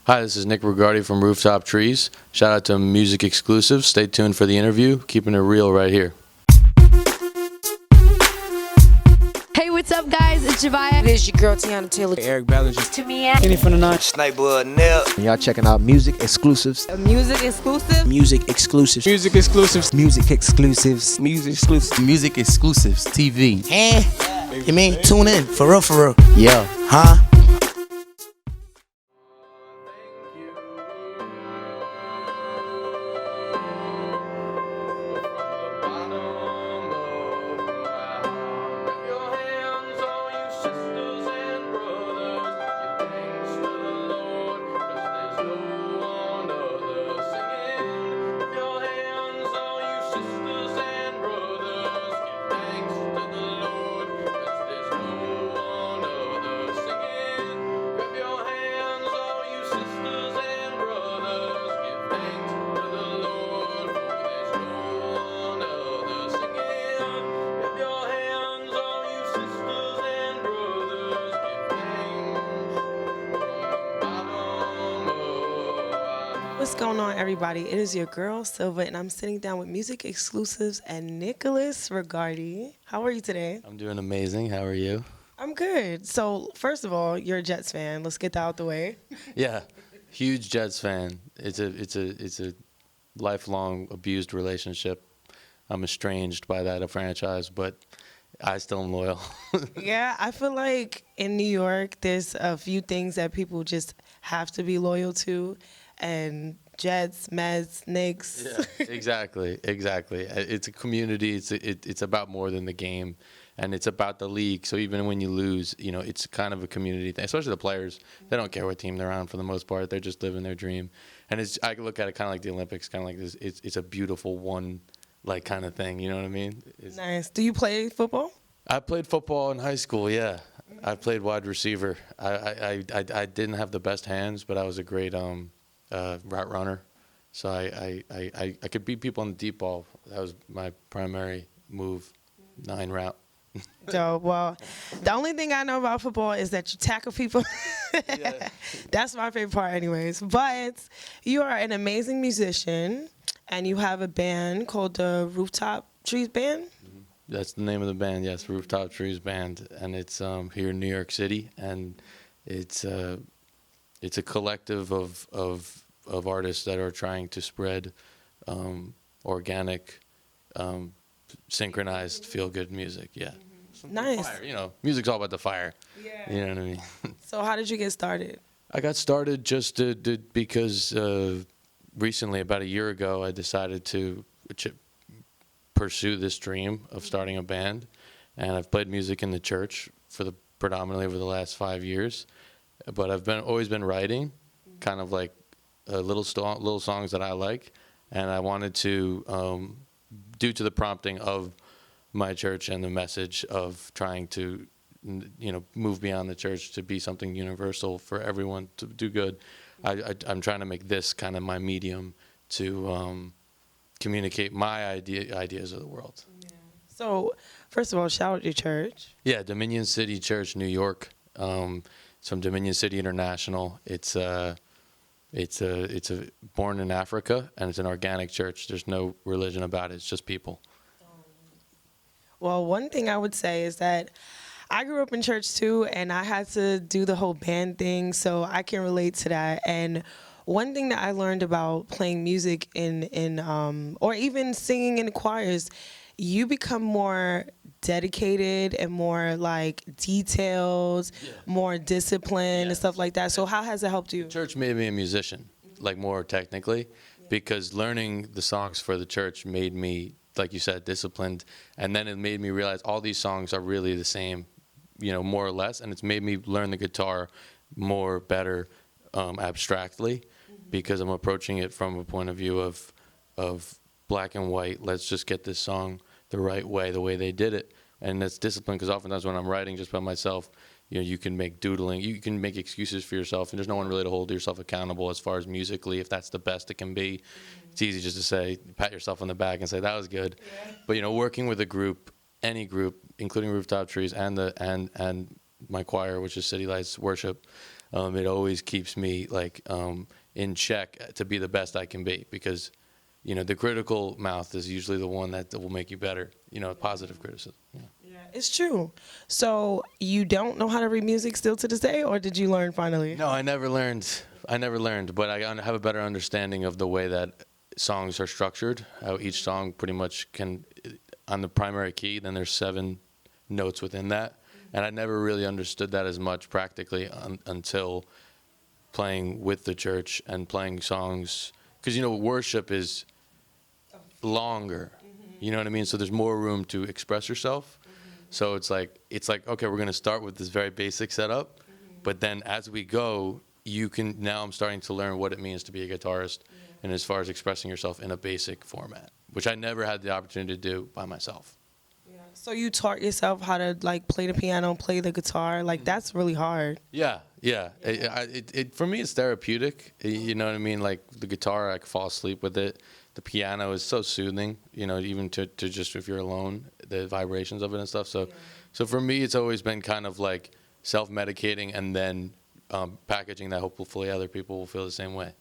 Hi, this is Nick Riguardi from Rooftop Trees. Shout out to MusicXclusives. Stay tuned for the interview. Keeping it real right here. Hey, what's up, guys? It's Javaya. It is your girl Tiana Taylor. Eric Ballinger. Tamia. Kenny from the Nine. Sniper Nell. Y'all checking out MusicXclusives. MusicXclusives. MusicXclusives. MusicXclusives. MusicXclusives. MusicXclusives. MusicXclusives TV. You mean tune in for real, Yeah. huh? What's going on, everybody? It is your girl Silva, and I'm sitting down with MusicXclusives and Nicholas Riguardi. How are you today? I'm doing amazing. How are you? I'm good. So, first of all, you're a Jets fan. Let's get that out the way. Yeah, huge Jets fan. It's a lifelong abused relationship. I'm estranged by that franchise, but I still am loyal. Yeah, I feel like in New York, there's a few things that people just have to be loyal to, and Jets, Mets, Knicks. Yeah, exactly. It's a community. It's about more than the game, and it's about the league. So even when you lose, it's kind of a community thing. Especially the players, they don't care what team they're on for the most part. They're just living their dream. And I look at it kind of like the Olympics, kind of like this. It's a beautiful one, like kind of thing. You know what I mean? Nice. Do you play football? I played football in high school. Yeah, I played wide receiver. I didn't have the best hands, but I was a great route runner. So I could beat people on the deep ball. That was my primary move, 9 route. So, well, the only thing I know about football is that you tackle people. Yeah. That's my favorite part anyways. But you are an amazing musician, and you have a band called the Rooftop Trees Band. That's the name of the band, yes, Rooftop Trees Band, and it's here in New York City, and it's a collective of artists that are trying to spread organic, synchronized, feel-good music. Yeah, Nice. fire. Music's all about the fire. Yeah. You know what I mean? So how did you get started? I got started just because recently, about a year ago, I decided to pursue this dream of starting a band, and I've played music in the church predominantly over the last 5 years, but I've always been writing, kind of like little songs that I like, and I wanted to, due to the prompting of my church and the message of trying to, move beyond the church to be something universal for everyone to do good. I'm trying to make this kind of my medium to communicate my ideas of the world. Yeah. So, first of all, shout out your church. Yeah, Dominion City Church, New York. It's from Dominion City International. It's born in Africa, and it's an organic church. There's no religion about it. It's just people. Well, one thing I would say is that I grew up in church too, and I had to do the whole band thing, so I can relate to that. And one thing that I learned about playing music or even singing in choirs, you become more dedicated and more like detailed, more disciplined and stuff like that. So how has it helped you? Church made me a musician, like more technically, because learning the songs for the church made me, like you said, disciplined. And then it made me realize all these songs are really the same, more or less. And it's made me learn the guitar better abstractly, because I'm approaching it from a point of view of black and white. Let's just get this song the right way, the way they did it. And that's discipline, because oftentimes when I'm writing just by myself, you can make doodling, you can make excuses for yourself, and there's no one really to hold yourself accountable as far as musically, if that's the best it can be. It's easy just to say, pat yourself on the back and say, that was good. Yeah. But, working with a group, any group, including Rooftop Trees and my choir, which is City Lights Worship, it always keeps me like in check to be the best I can be, because the critical mouth is usually the one that will make you better. Positive criticism. Yeah, it's true. So you don't know how to read music still to this day, or did you learn finally? No, I never learned, but I have a better understanding of the way that songs are structured, how each song pretty much can, on the primary key, then there's 7 notes within that. And I never really understood that as much practically until playing with the church and playing songs. Because, worship is longer. You know what I mean? So there's more room to express yourself. So it's like, okay, we're going to start with this very basic setup. But then as we go, now I'm starting to learn what it means to be a guitarist, and as far as expressing yourself in a basic format, which I never had the opportunity to do by myself. So you taught yourself how to like play the piano, play the guitar. Like that's really hard. Yeah. For me, it's therapeutic. You know what I mean? Like the guitar, I can fall asleep with it. The piano is so soothing. Even to just if you're alone, the vibrations of it and stuff. So for me, it's always been kind of like self-medicating and then packaging that hopefully other people will feel the same way.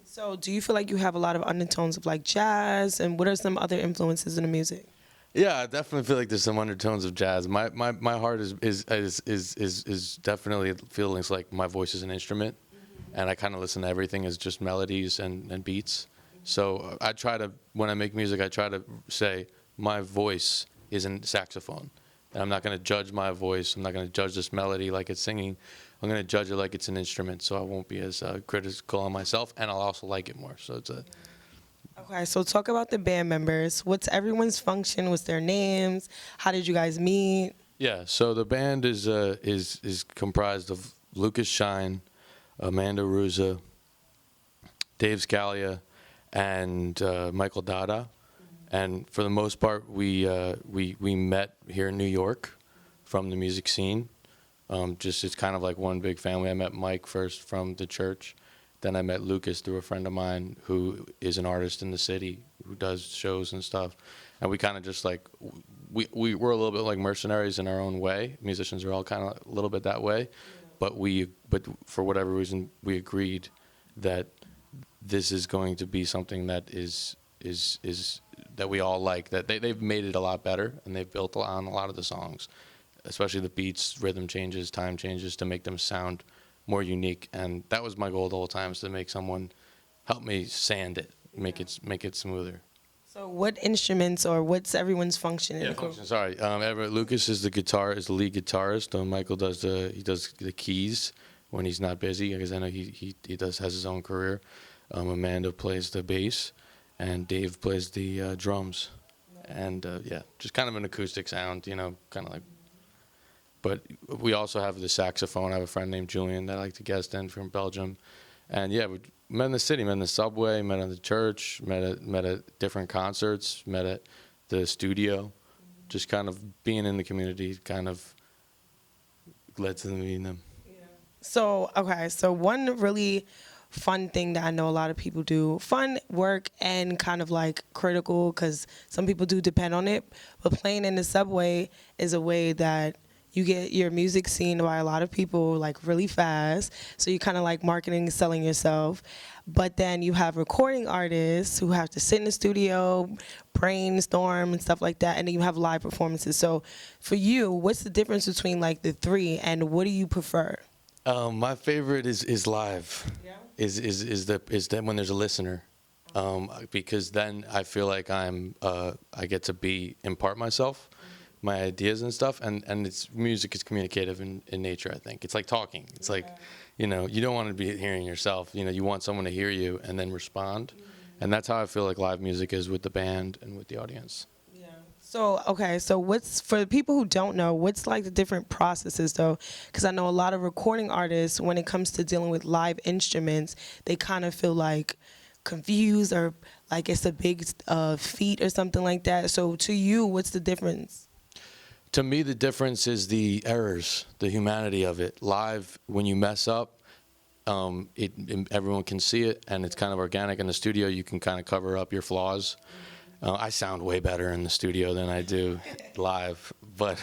So do you feel like you have a lot of undertones of like jazz, and what are some other influences in the music? Yeah, I definitely feel like there's some undertones of jazz. My heart is definitely feeling like my voice is an instrument, and I kind of listen to everything as just melodies and beats. So I try to, when I make music, I try to say my voice is a saxophone, and I'm not going to judge my voice. I'm not going to judge this melody like it's singing. I'm going to judge it like it's an instrument, so I won't be as critical on myself, and I'll also like it more. So it's a... Okay, so talk about the band members. What's everyone's function? What's their names? How did you guys meet? Yeah, so the band is comprised of Lucas Shine, Amanda Ruza, Dave Scalia, and Michael Dada. And for the most part, we met here in New York from the music scene. It's kind of like one big family. I met Mike first from the church. Then I met Lucas through a friend of mine who is an artist in the city who does shows and stuff. And we kind of just like, we were a little bit like mercenaries in our own way. Musicians are all kind of a little bit that way. But for whatever reason, we agreed that this is going to be something that is that we all like, that they've made it a lot better, and they've built on a lot of the songs, especially the beats, rhythm changes, time changes, to make them sound more unique. And that was my goal the whole time, is to make someone help me sand it, make it smoother. So what instruments, or what's everyone's function in the group? Sorry, Lucas is the lead guitarist. Michael does the keys when he's not busy, because I know he has his own career. Amanda plays the bass, and Dave plays the drums. And just kind of an acoustic sound, kind of like. But we also have the saxophone. I have a friend named Julian that I like to guest in from Belgium. And we met in the city, met in the subway, met in the church, met at different concerts, met at the studio. Just kind of being in the community kind of led to meeting them. So one really fun thing that I know a lot of people do, fun work and kind of like critical, because some people do depend on it, but playing in the subway is a way that you get your music seen by a lot of people like really fast. So you kind of like marketing, selling yourself. But then you have recording artists who have to sit in the studio, brainstorm and stuff like that. And then you have live performances. So for you, what's the difference between like the three, and what do you prefer? My favorite is live. Yeah. Is that when there's a listener, because then I feel like I get to impart myself, my ideas and stuff, and music is communicative in nature. I think it's like talking. It's like, you don't want to be hearing yourself. You want someone to hear you and then respond, and that's how I feel like live music is with the band and with the audience. So what's, for the people who don't know, what's like the different processes though? Because I know a lot of recording artists, when it comes to dealing with live instruments, they kind of feel like confused, or like it's a big feat or something like that. So to you, what's the difference? To me, the difference is the errors, the humanity of it. Live, when you mess up, everyone can see it, and it's kind of organic. In the studio, you can kind of cover up your flaws. I sound way better in the studio than I do live, but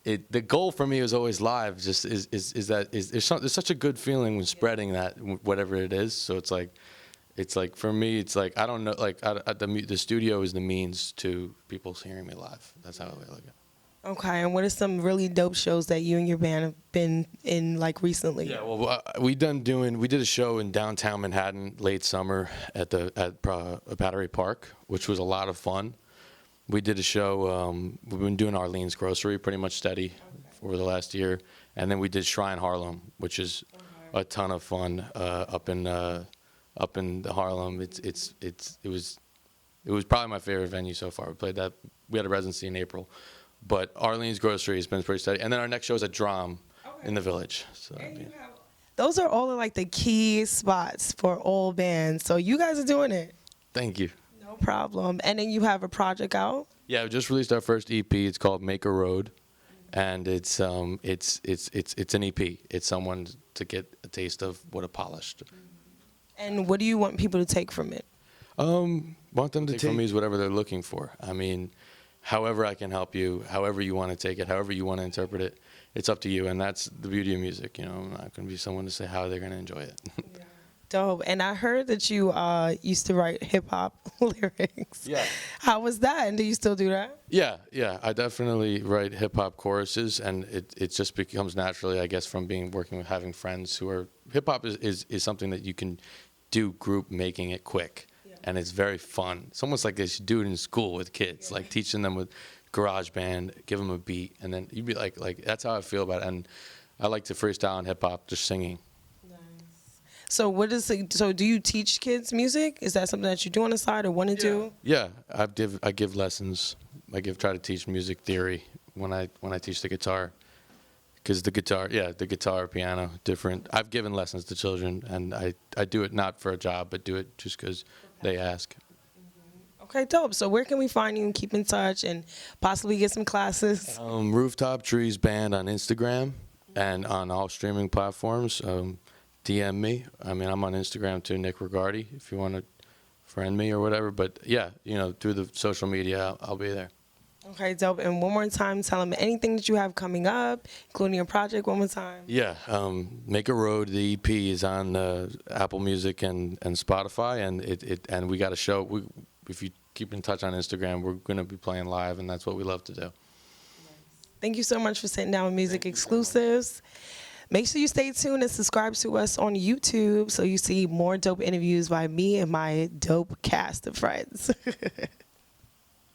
the goal for me was always live. Just there's such a good feeling when spreading that, whatever it is. So it's like for me, it's like I don't know, like the studio is the means to people hearing me live. That's how I look at it. Okay, and what are some really dope shows that you and your band have been in like recently? Yeah, well, we did a show in downtown Manhattan late summer at Battery Park, which was a lot of fun. We did a show. We've been doing Arlene's Grocery pretty much steady over the last year, and then we did Shrine Harlem, which is a ton of fun up in the Harlem. It was probably my favorite venue so far. We played that. We had a residency in April. But Arlene's Grocery has been pretty steady. And then our next show is at Drum in the Village. So, Those are all in like the key spots for all bands. So you guys are doing it. Thank you. No problem. And then you have a project out? Yeah, we just released our first EP. It's called Make a Road. And it's an EP. It's someone to get a taste of what a polished. And what do you want people to take from it? Want them to take from me is whatever they're looking for. I mean, however I can help you, however you want to take it, however you want to interpret it, it's up to you. And that's the beauty of music. You know, I'm not going to be someone to say how they're going to enjoy it. Dope. And I heard that you used to write hip hop lyrics. Yeah. How was that? And do you still do that? Yeah. I definitely write hip hop choruses, and it just becomes naturally, I guess, from working with having friends who are hip hop is something that you can do group making it quick. And it's very fun. It's almost like they should do it in school with kids, like teaching them with GarageBand, give them a beat, and then you'd be like that's how I feel about it. And I like to freestyle in hip hop, just singing. Nice. So do you teach kids music? Is that something that you do on the side or want to do? Yeah, I give lessons. Try to teach music theory when I teach the guitar. Because the guitar, piano, different. I've given lessons to children, and I do it not for a job, but do it just because they ask. Okay, dope. So where can we find you and keep in touch and possibly get some classes? Rooftop Trees Band on Instagram and on all streaming platforms. DM me. I mean, I'm on Instagram too, Nick Riguardi, if you want to friend me or whatever. But yeah, through the social media, I'll be there. Okay, dope. And one more time, tell them anything that you have coming up, including your project, one more time. Yeah, Make a Road, the EP is on Apple Music and Spotify, and we got a show. If you keep in touch on Instagram, we're going to be playing live, and that's what we love to do. Thank you so much for sitting down with Music Exclusives. Make sure you stay tuned and subscribe to us on YouTube so you see more dope interviews by me and my dope cast of friends.